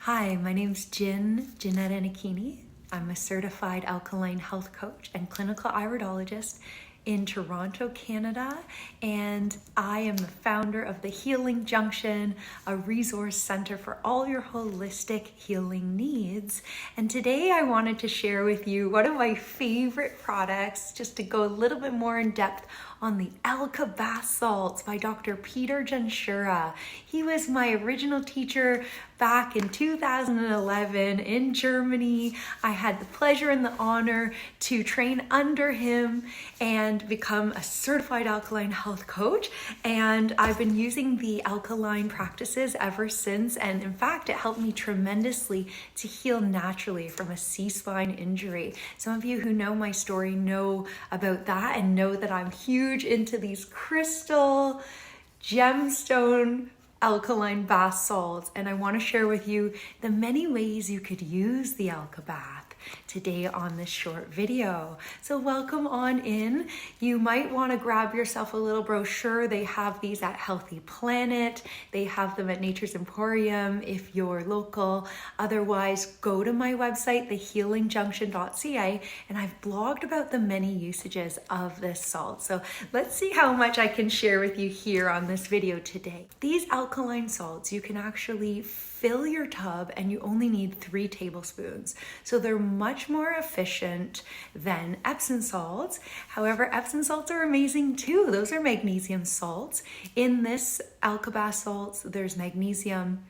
Hi, my name's Jeanette Anakini. I'm a certified alkaline health coach and clinical iridologist in Toronto, Canada, and I am the founder of the Healing Junction, a resource center for all your holistic healing needs. And today I wanted to share with you one of my favorite products, just to go a little bit more in depth on the AlkaBath salts by Dr. Peter Gensura. He was my original teacher back in 2011 in Germany. I had the pleasure and the honor to train under him and become a certified alkaline health coach. And I've been using the alkaline practices ever since. And in fact, it helped me tremendously to heal naturally from a C-spine injury. Some of you who know my story know about that and know that I'm huge into these crystal gemstone alkaline bath salts, and I want to share with you the many ways you could use the AlkaBath today on this short video. So welcome on in. You might want to grab yourself a little brochure. They have these at Healthy Planet. They have them at Nature's Emporium if you're local. Otherwise, go to my website, thehealingjunction.ca, and I've blogged about the many usages of this salt. So let's see how much I can share with you here on this video today. These alkaline salts, you can actually fill your tub and you only need 3 tablespoons. So they're much more efficient than Epsom salts. However, Epsom salts are amazing too. Those are magnesium salts. In this AlkaBath salts, there's magnesium,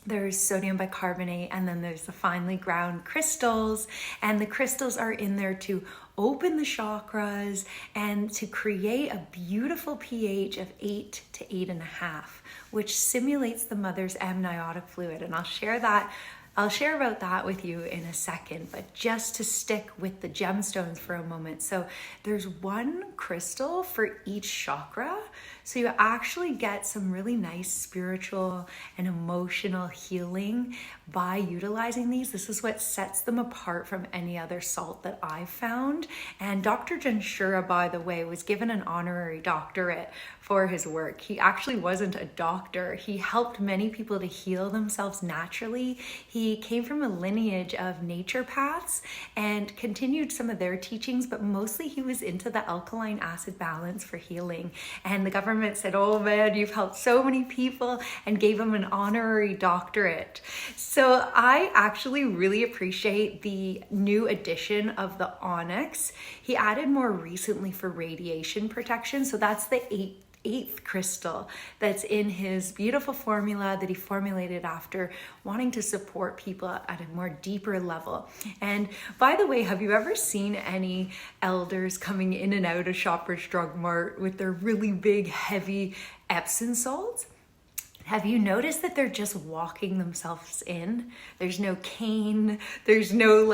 there's sodium bicarbonate, and then there's the finely ground crystals. And the crystals are in there to open the chakras and to create a beautiful pH of 8 to 8.5, which simulates the mother's amniotic fluid. And I'll share about that with you in a second, but just to stick with the gemstones for a moment. So there's 1 crystal for each chakra. So you actually get some really nice spiritual and emotional healing by utilizing these. This is what sets them apart from any other salt that I've found. And Dr. Gensura, by the way, was given an honorary doctorate for his work. He actually wasn't a doctor. He helped many people to heal themselves naturally. He came from a lineage of naturopaths and continued some of their teachings, but mostly he was into the alkaline acid balance for healing. And the government said, "Oh man, you've helped so many people," and gave him an honorary doctorate. So I actually really appreciate the new addition of the onyx. He added more recently for radiation protection. So that's the eighth crystal that's in his beautiful formula that he formulated after wanting to support people at a more deeper level. And by the way, have you ever seen any elders coming in and out of Shoppers Drug Mart with their really big, heavy Epsom salts? Have you noticed that they're just walking themselves in? There's no cane, there's no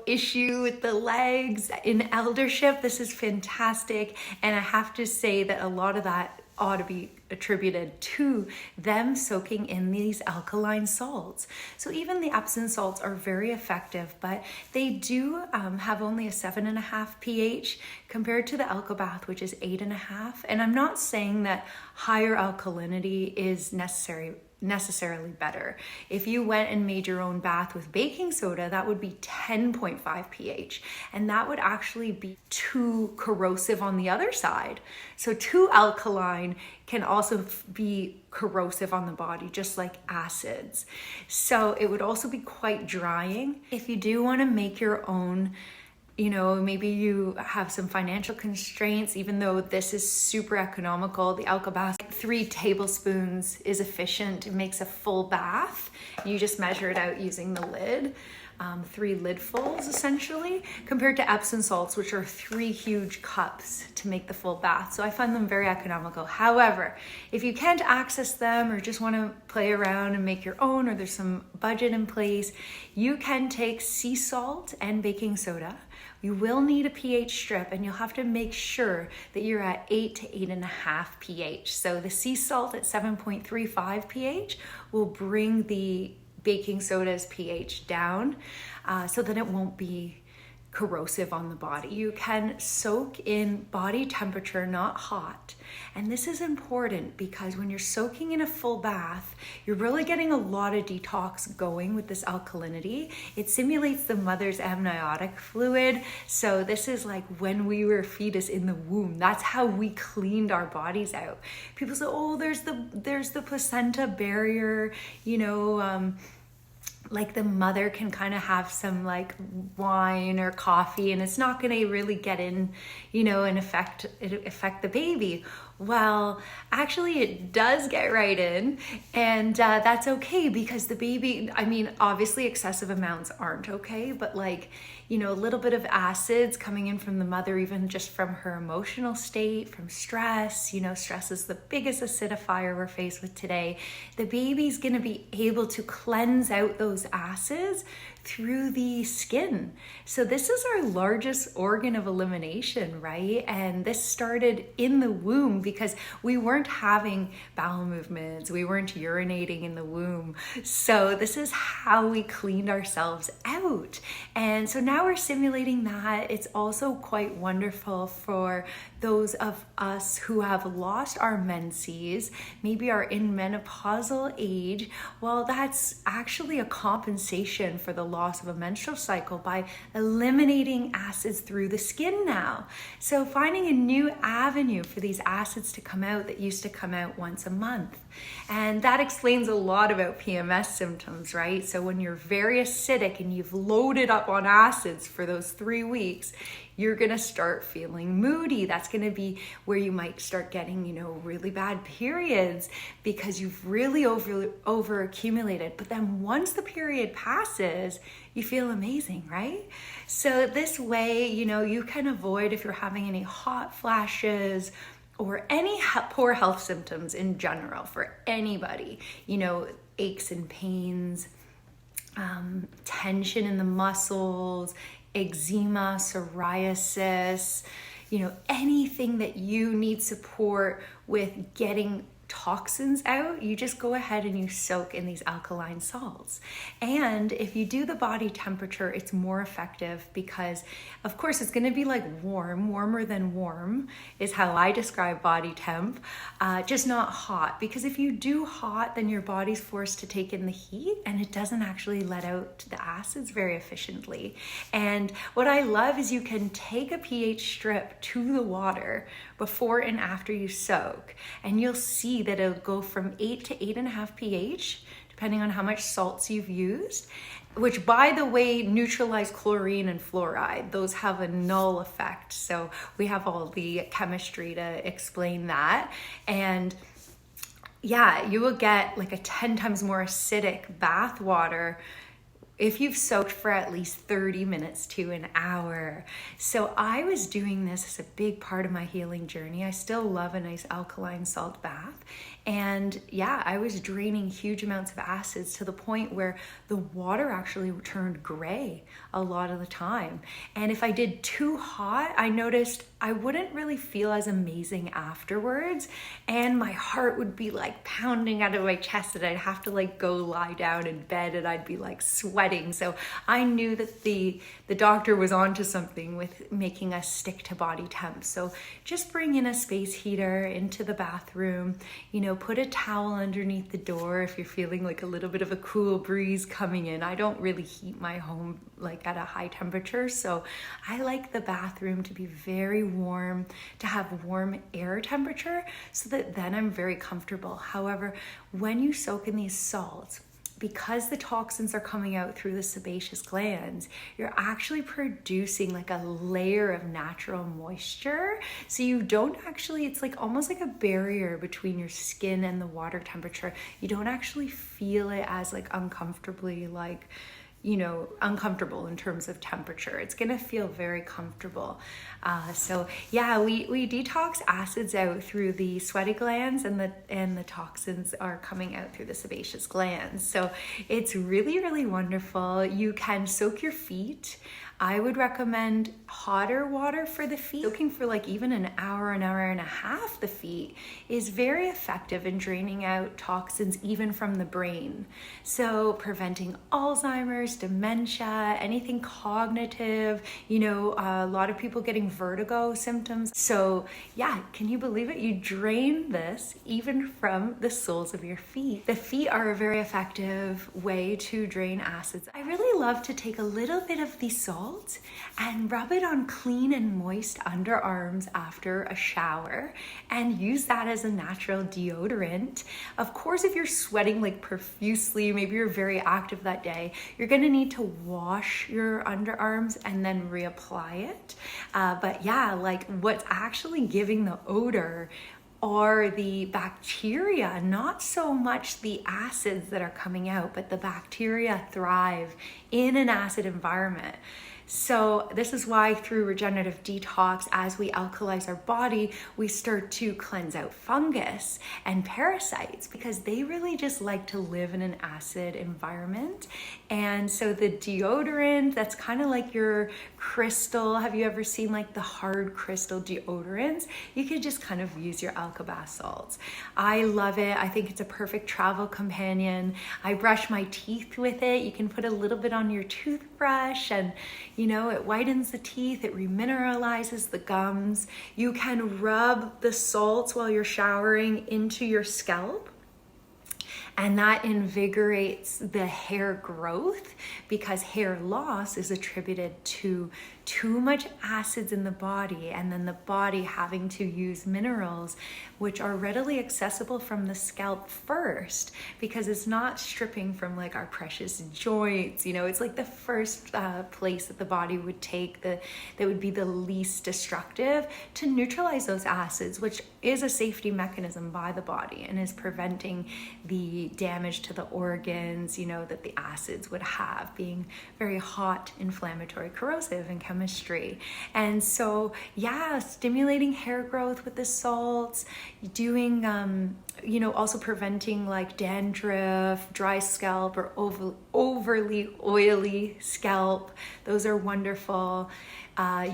issue with the legs. In eldership, this is fantastic. And I have to say that a lot of that ought to be attributed to them soaking in these alkaline salts. So even the Epsom salts are very effective, but they do have only a 7.5 pH compared to the AlkaBath, which is 8.5. And I'm not saying that higher alkalinity is necessarily better. If you went and made your own bath with baking soda, that would be 10.5 pH, and that would actually be too corrosive on the other side. So too alkaline can also be corrosive on the body, just like acids. So it would also be quite drying. If you do want to make your own, maybe you have some financial constraints, even though this is super economical, the AlkaBath, 3 tablespoons is efficient. It makes a full bath. You just measure it out using the lid. 3 lidfuls essentially, compared to Epsom salts, which are 3 huge cups to make the full bath. So I find them very economical. However, if you can't access them or just want to play around and make your own, or there's some budget in place, you can take sea salt and baking soda. You will need a pH strip, and you'll have to make sure that you're at 8 to 8.5 pH. So the sea salt at 7.35 pH will bring the baking soda's pH down, so that it won't be corrosive on the body. You can soak in body temperature, not hot. And this is important because when you're soaking in a full bath, you're really getting a lot of detox going with this alkalinity. It simulates the mother's amniotic fluid. So this is like when we were a fetus in the womb. That's how we cleaned our bodies out. People say, oh, there's the placenta barrier, like the mother can kind of have some like wine or coffee and it's not going to really get in, and affect the baby. Well, actually it does get right in, and that's okay because the baby, obviously excessive amounts aren't okay, but a little bit of acids coming in from the mother, even just from her emotional state, from stress, stress is the biggest acidifier we're faced with today. The baby's gonna be able to cleanse out those acids through the skin. So this is our largest organ of elimination, right? And this started in the womb because we weren't having bowel movements, we weren't urinating in the womb. So this is how we cleaned ourselves out. And so now we're simulating that. It's also quite wonderful for those of us who have lost our menses, maybe are in menopausal age. Well, that's actually a compensation for the loss of a menstrual cycle by eliminating acids through the skin now. So finding a new avenue for these acids to come out that used to come out once a month. And that explains a lot about PMS symptoms, right? So when you're very acidic and you've loaded up on acids for those 3 weeks, you're gonna start feeling moody. That's gonna be where you might start getting, really bad periods because you've really over accumulated. But then once the period passes, you feel amazing, right? So this way, you can avoid if you're having any hot flashes or any poor health symptoms in general for anybody, aches and pains, tension in the muscles, eczema, psoriasis, anything that you need support with getting toxins out, you just go ahead and you soak in these alkaline salts. And if you do the body temperature, it's more effective because of course it's going to be like warmer than warm is how I describe body temp, just not hot, because if you do hot, then your body's forced to take in the heat and it doesn't actually let out the acids very efficiently. And what I love is you can take a pH strip to the water before and after you soak, and you'll see that it'll go from 8 to 8.5 pH, depending on how much salts you've used, which by the way, neutralize chlorine and fluoride. Those have a null effect. So we have all the chemistry to explain that. And yeah, you will get like a 10 times more acidic bath water if you've soaked for at least 30 minutes to an hour. So I was doing this as a big part of my healing journey. I still love a nice alkaline salt bath. And yeah, I was draining huge amounts of acids to the point where the water actually turned gray a lot of the time. And if I did too hot, I noticed I wouldn't really feel as amazing afterwards. And my heart would be like pounding out of my chest and I'd have to like go lie down in bed and I'd be like sweating. So I knew that the doctor was onto something with making us stick to body temp. So just bring in a space heater into the bathroom, put a towel underneath the door if you're feeling like a little bit of a cool breeze coming in. I don't really heat my home like at a high temperature, so I like the bathroom to be very warm, to have warm air temperature so that then I'm very comfortable. However, when you soak in these salts, because the toxins are coming out through the sebaceous glands, you're actually producing like a layer of natural moisture. So you don't actually, it's like almost like a barrier between your skin and the water temperature. You don't actually feel it as like uncomfortably like, uncomfortable in terms of temperature. It's gonna feel very comfortable. So yeah, we detox acids out through the sweaty glands, and the toxins are coming out through the sebaceous glands. So it's really, really wonderful. You can soak your feet. I would recommend hotter water for the feet. Soaking for like even an hour and a half the feet is very effective in draining out toxins even from the brain. So preventing Alzheimer's, dementia, anything cognitive, a lot of people getting vertigo symptoms. So yeah, can you believe it? You drain this even from the soles of your feet. The feet are a very effective way to drain acids. I really love to take a little bit of the salt and rub it on clean and moist underarms after a shower and use that as a natural deodorant. Of course, if you're sweating like profusely, maybe you're very active that day, you're gonna need to wash your underarms and then reapply it. But yeah, like what's actually giving the odor are the bacteria, not so much the acids that are coming out, but the bacteria thrive in an acid environment. So this is why through regenerative detox, as we alkalize our body, we start to cleanse out fungus and parasites because they really just like to live in an acid environment. And so the deodorant, that's kind of like your crystal. Have you ever seen like the hard crystal deodorants? You could just kind of use your AlkaBath salts. I love it. I think it's a perfect travel companion. I brush my teeth with it. You can put a little bit on your toothbrush and it whitens the teeth, it remineralizes the gums. You can rub the salts while you're showering into your scalp, and that invigorates the hair growth because hair loss is attributed to too much acids in the body, and then the body having to use minerals which are readily accessible from the scalp first because it's not stripping from like our precious joints. It's like the first place that the body would take that would be the least destructive to neutralize those acids, which is a safety mechanism by the body and is preventing the damage to the organs, that the acids would have, being very hot, inflammatory, corrosive in chemistry. And so, yeah, stimulating hair growth with the salts, doing, also preventing like dandruff, dry scalp, or overly oily scalp. Those are wonderful.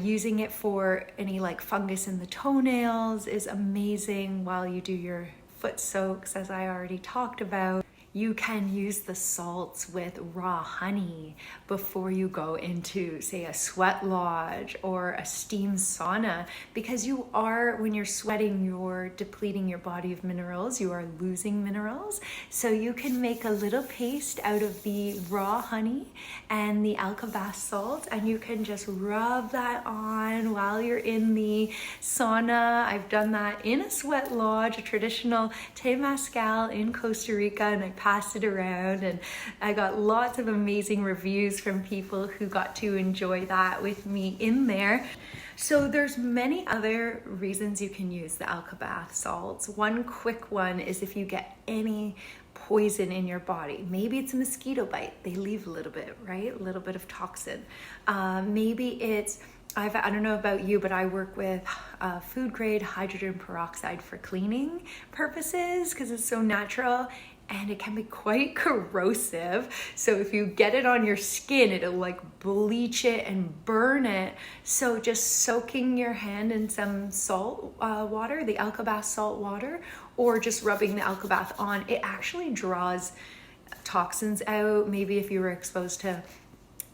Using it for any like fungus in the toenails is amazing while you do your foot soaks, as I already talked about. You can use the salts with raw honey before you go into, say, a sweat lodge or a steam sauna, because when you're sweating, you're depleting your body of minerals, you are losing minerals. So you can make a little paste out of the raw honey and the AlkaBath salt, and you can just rub that on while you're in the sauna. I've done that in a sweat lodge, a traditional Temazcal in Costa Rica, and I passed it around, and I got lots of amazing reviews from people who got to enjoy that with me in there. So there's many other reasons you can use the AlkaBath salts. One quick one is if you get any poison in your body. Maybe it's a mosquito bite. They leave a little bit, right? A little bit of toxin. Maybe it's I don't know about you, but I work with food grade hydrogen peroxide for cleaning purposes because it's so natural, and it can be quite corrosive. So if you get it on your skin, it'll like bleach it and burn it. So just soaking your hand in some salt water, the AlkaBath salt water, or just rubbing the AlkaBath on, it actually draws toxins out. Maybe if you were exposed to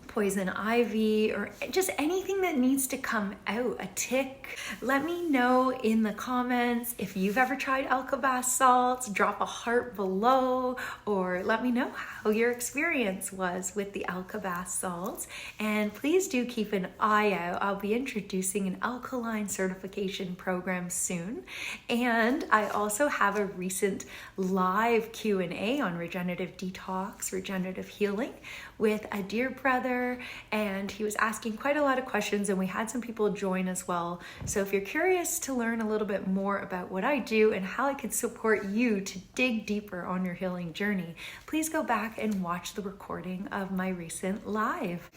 poison ivy or just anything that needs to come out, a tick. Let me know in the comments if you've ever tried AlkaBath salts. Drop a heart below, or let me know how your experience was with the AlkaBath salts. And please do keep an eye out. I'll be introducing an alkaline certification program soon. And I also have a recent live Q&A on regenerative detox, regenerative healing with a dear brother, and he was asking quite a lot of questions, and we had some people join as well. So if you're curious to learn a little bit more about what I do and how I can support you to dig deeper on your healing journey, please go back and watch the recording of my recent live.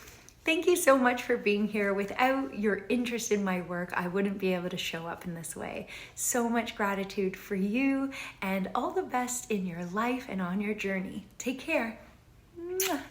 Thank you so much for being here. Without your interest in my work, I wouldn't be able to show up in this way. So much gratitude for you, and all the best in your life and on your journey. Take care. Mwah.